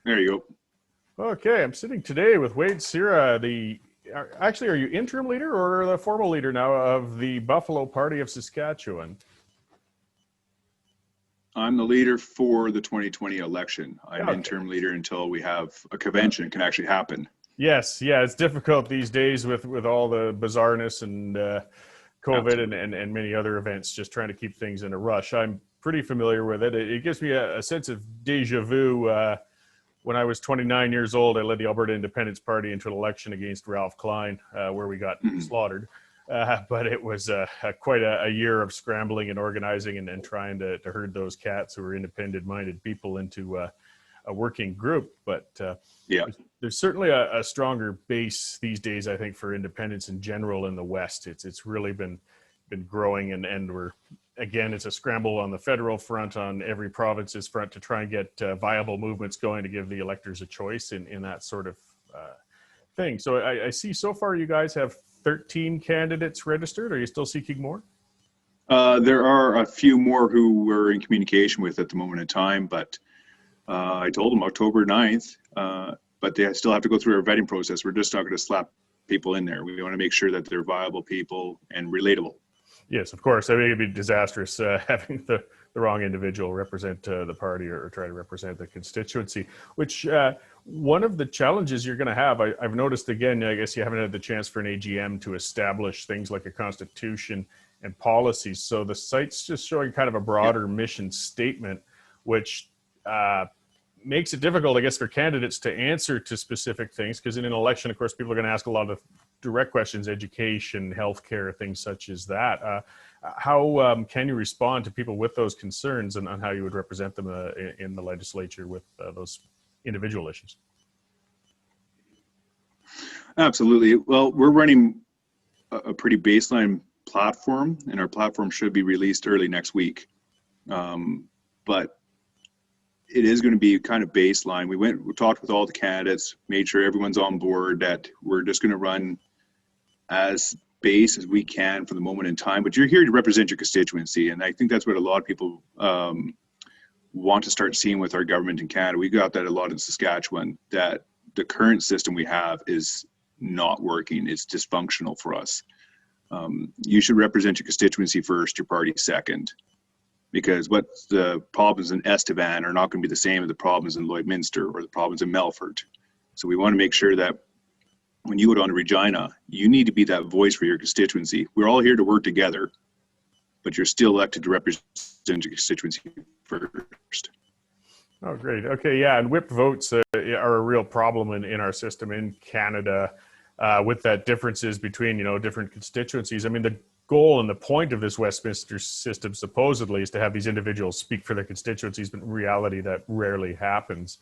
There you go. Okay, I'm sitting today with Wade Sira, actually, are you interim leader or the formal leader now of the Buffalo Party of Saskatchewan? I'm the leader for the 2020 election. I'm interim leader until we have a convention that can actually happen. Yes, yeah, it's difficult these days with all the bizarreness and COVID and many other events, just trying to keep things in a rush. I'm pretty familiar with it. It gives me a sense of deja vu. When I was 29 years old, I led the Alberta Independence Party into an election against Ralph Klein, where we got slaughtered. But it was quite a year of scrambling and organizing and trying to herd those cats who were independent-minded people into a working group. But there's certainly a stronger base these days, I think, for independence in general in the West. It's really been growing, and we're, again, it's a scramble on the federal front, on every province's front, to try and get viable movements going to give the electors a choice in that sort of thing. So I see so far you guys have 13 candidates registered. Are you still seeking more? There are a few more who we're in communication with at the moment in time, but I told them October 9th, but they still have to go through our vetting process. We're just not going to slap people in there. We want to make sure that they're viable people and relatable. Yes, of course. I mean, it'd be disastrous having the wrong individual represent the party or try to represent the constituency, which one of the challenges you're going to have, I've noticed, again, I guess you haven't had the chance for an AGM to establish things like a constitution and policies. So the site's just showing kind of a broader mission statement, which makes it difficult, I guess, for candidates to answer to specific things, because in an election, of course, people are going to ask a lot of direct questions: education, healthcare, things such as that. How can you respond to people with those concerns, and on how you would represent them in the legislature with those individual issues? Absolutely. Well, we're running a pretty baseline platform, and our platform should be released early next week. But it is going to be kind of baseline. We talked with all the candidates, made sure everyone's on board, that we're just going to run as base as we can for the moment in time. But you're here to represent your constituency, and I think that's what a lot of people want to start seeing with our government in Canada. We got that a lot in Saskatchewan, that the current system we have is not working. It's dysfunctional for us. You should represent your constituency first, your party second, because what the problems in Estevan are not going to be the same as the problems in Lloydminster or the problems in Melfort. So we want to make sure that when you go down to Regina, you need to be that voice for your constituency. We're all here to work together, but you're still elected to represent your constituency first. Oh, great. Okay, yeah, and whip votes are a real problem in our system in Canada, with that differences between, different constituencies. I mean, the goal and the point of this Westminster system supposedly is to have these individuals speak for their constituencies, but in reality that rarely happens.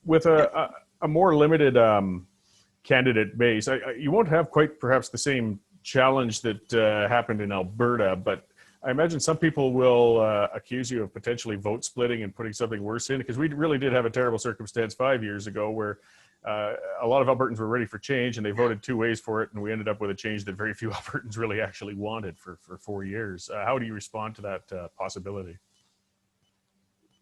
With a more limited candidate base, you won't have quite perhaps the same challenge that happened in Alberta, but I imagine some people will accuse you of potentially vote splitting and putting something worse in, because we really did have a terrible circumstance 5 years ago where a lot of Albertans were ready for change, and they voted two ways for it, and we ended up with a change that very few Albertans really actually wanted for 4 years. How do you respond to that possibility?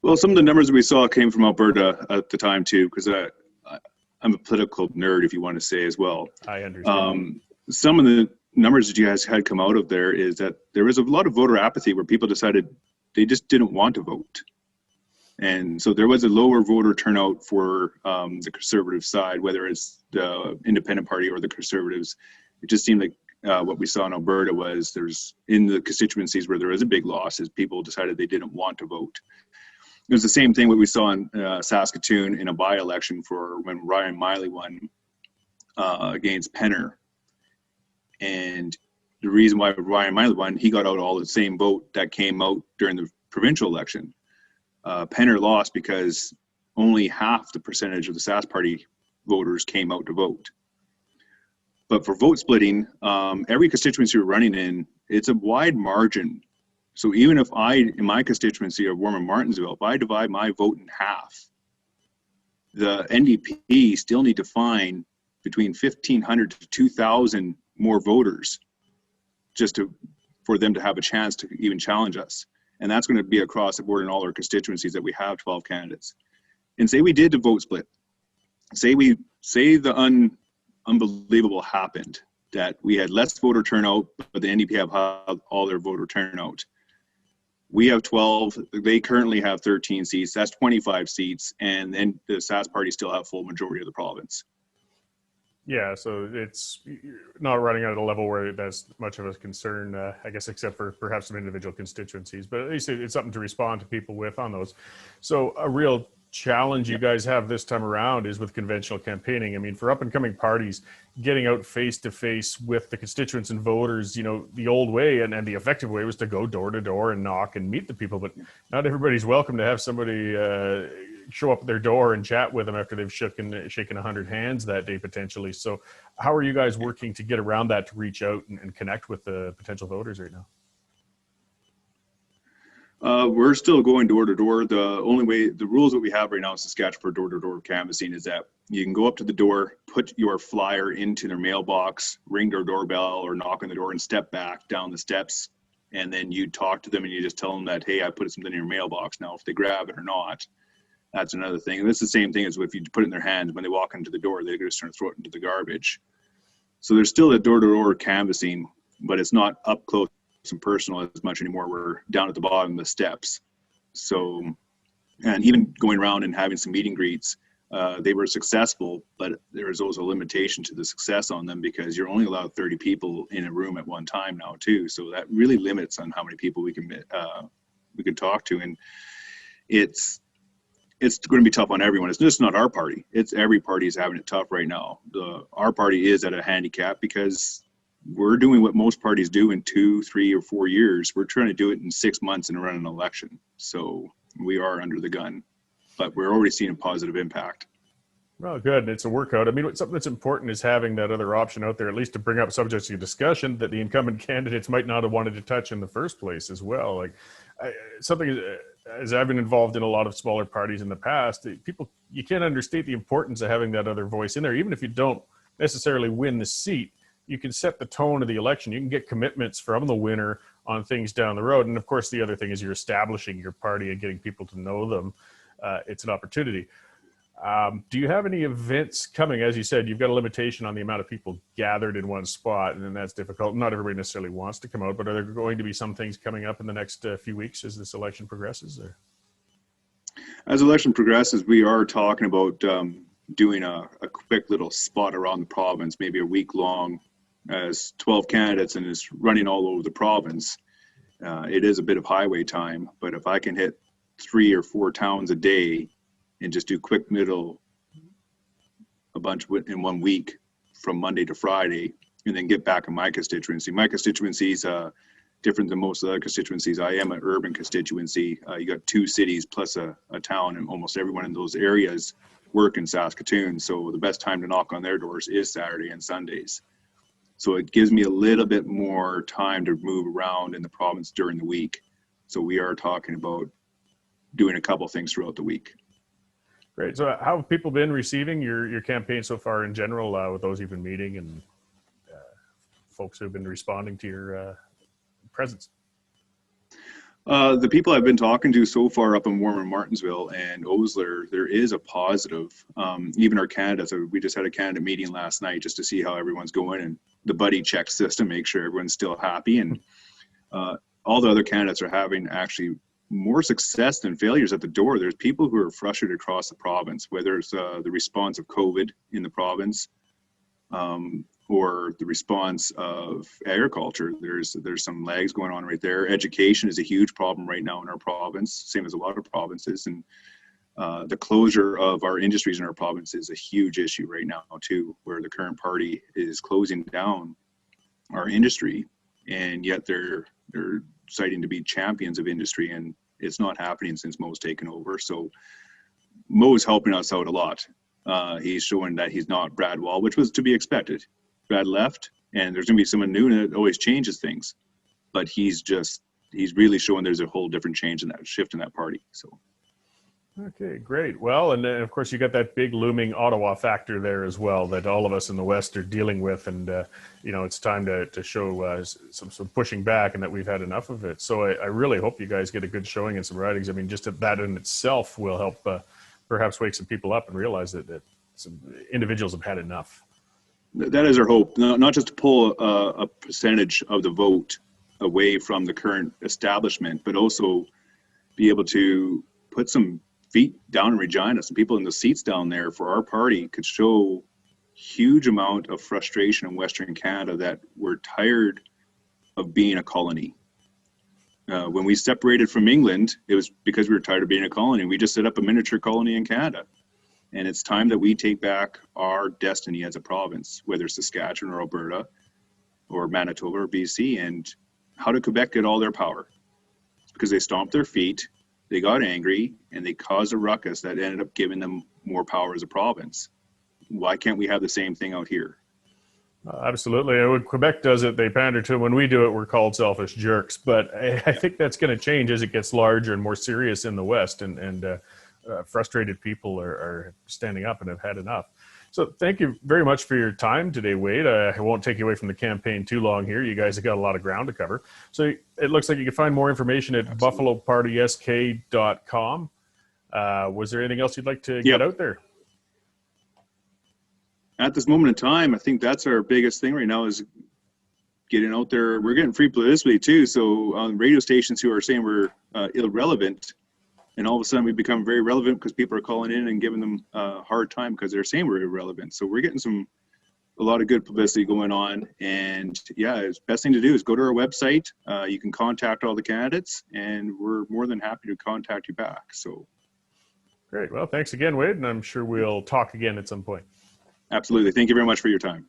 Well, some of the numbers that we saw came from Alberta at the time too, because I'm a political nerd, if you want to say, as well. I understand. Some of the numbers that you guys had come out of there is that there was a lot of voter apathy, where people decided they just didn't want to vote. And so there was a lower voter turnout for the Conservative side, whether it's the Independent Party or the Conservatives. It just seemed like what we saw in Alberta was there's, in the constituencies where there was a big loss, is people decided they didn't want to vote. It was the same thing what we saw in Saskatoon in a by-election for when Ryan Miley won against Penner. And the reason why Ryan Miley won, he got out all the same vote that came out during the provincial election. Penner lost because only half the percentage of the Sask Party voters came out to vote. But for vote splitting, every constituency we're running in, it's a wide margin. So even if in my constituency of Warman-Martensville, if I divide my vote in half, the NDP still need to find between 1,500 to 2,000 more voters just for them to have a chance to even challenge us. And that's going to be across the board in all our constituencies that we have 12 candidates. and say we did a vote split, say the unbelievable happened, that we had less voter turnout, but the NDP have all their voter turnout. We have 12. They currently have 13 seats. That's 25 seats. And then the Sask party still have full majority of the province. Yeah, so it's not running at a level where that's much of a concern, I guess, except for perhaps some individual constituencies. But at least it's something to respond to people with on those. So a real challenge you guys have this time around is with conventional campaigning. I mean, for up-and-coming parties, getting out face-to-face with the constituents and voters, you know, the old way and the effective way was to go door-to-door and knock and meet the people. But not everybody's welcome to have somebody show up at their door and chat with them after they've shaken 100 hands that day potentially. So how are you guys working to get around that, to reach out and connect with the potential voters right now? We're still going door to door. The rules that we have right now in Saskatchewan for door to door canvassing is that you can go up to the door, put your flyer into their mailbox, ring their doorbell or knock on the door and step back down the steps. And then you talk to them and you just tell them that, hey, I put something in your mailbox. Now, if they grab it or not, that's another thing. And it's the same thing as if you put it in their hands when they walk into the door, they're just going to throw it into the garbage. So there's still a door-to-door canvassing, but it's not up close and personal as much anymore. We're down at the bottom of the steps. So, and even going around and having some meet and greets, they were successful, but there is also a limitation to the success on them because you're only allowed 30 people in a room at one time now too. So that really limits on how many people we can talk to. And it's going to be tough on everyone. It's just not our party. It's every party is having it tough right now. Our party is at a handicap because we're doing what most parties do in 2, 3, or 4 years. We're trying to do it in 6 months and run an election. So we are under the gun, but we're already seeing a positive impact. Well, good. It's a workout. I mean, something that's important is having that other option out there, at least to bring up subjects of discussion that the incumbent candidates might not have wanted to touch in the first place as well. Like something as I've been involved in a lot of smaller parties in the past, you can't understate the importance of having that other voice in there. Even if you don't necessarily win the seat, you can set the tone of the election. You can get commitments from the winner on things down the road. And of course, the other thing is you're establishing your party and getting people to know them. It's an opportunity. Do you have any events coming? As you said, you've got a limitation on the amount of people gathered in one spot, and then that's difficult. Not everybody necessarily wants to come out, but are there going to be some things coming up in the next few weeks as this election progresses? Or? As election progresses, we are talking about doing a quick little spot around the province, maybe a week long, as 12 candidates, and is running all over the province. It is a bit of highway time, but if I can hit 3 or 4 towns a day and just do quick a bunch in 1 week from Monday to Friday, and then get back in my constituency. My constituency is different than most of the other constituencies. I am an urban constituency. You got 2 cities plus a town, and almost everyone in those areas work in Saskatoon. So the best time to knock on their doors is Saturday and Sundays. So it gives me a little bit more time to move around in the province during the week. So we are talking about doing a couple things throughout the week. Great. So how have people been receiving your campaign so far in general, with those you've been meeting and folks who've been responding to your presence? The people I've been talking to so far up in Warren, Martinsville and Osler, there is a positive. Even our candidates, we just had a candidate meeting last night just to see how everyone's going, and the buddy check system, make sure everyone's still happy. And all the other candidates are having actually more success than failures at the door. There's people who are frustrated across the province, whether it's the response of COVID in the province, or the response of agriculture. There's some lags going on right there. Education is a huge problem right now in our province, same as a lot of provinces. And the closure of our industries in our province is a huge issue right now too, where the current party is closing down our industry, and yet they're citing to be champions of industry, and it's not happening since Mo's taken over. So Mo's helping us out a lot. He's showing that he's not Brad Wall, which was to be expected. Brad left, and there's going to be someone new, and it always changes things. But he's really showing there's a whole different change in that shift in that party. So. Okay, great. Well, and then of course you got that big looming Ottawa factor there as well that all of us in the West are dealing with, and it's time to show some pushing back, and that we've had enough of it. So I really hope you guys get a good showing in some ridings. I mean, just that in itself will help perhaps wake some people up and realize that some individuals have had enough. That is our hope, not just to pull a percentage of the vote away from the current establishment, but also be able to put some feet down in Regina. Some people in the seats down there for our party could show huge amount of frustration in Western Canada that we're tired of being a colony. When we separated from England, it was because we were tired of being a colony. We just set up a miniature colony in Canada. And it's time that we take back our destiny as a province, whether it's Saskatchewan or Alberta or Manitoba or BC. And how did Quebec get all their power? It's because they stomped their feet, they got angry, and they caused a ruckus that ended up giving them more power as a province. Why can't we have the same thing out here? Absolutely. And when Quebec does it, they pander to. When we do it, we're called selfish jerks. But I think that's going to change as it gets larger and more serious in the West. And frustrated people are standing up and have had enough. So thank you very much for your time today, Wade. I won't take you away from the campaign too long here. You guys have got a lot of ground to cover. So it looks like you can find more information at buffalopartysk.com. Was there anything else you'd like to get out there? At this moment in time, I think that's our biggest thing right now is getting out there. We're getting free publicity too. So on radio stations who are saying we're irrelevant, and all of a sudden we become very relevant because people are calling in and giving them a hard time because they're saying we're irrelevant. So we're getting a lot of good publicity going on. And yeah, the best thing to do is go to our website. You can contact all the candidates, and we're more than happy to contact you back. So great. Well, thanks again, Wade, and I'm sure we'll talk again at some point. Absolutely. Thank you very much for your time.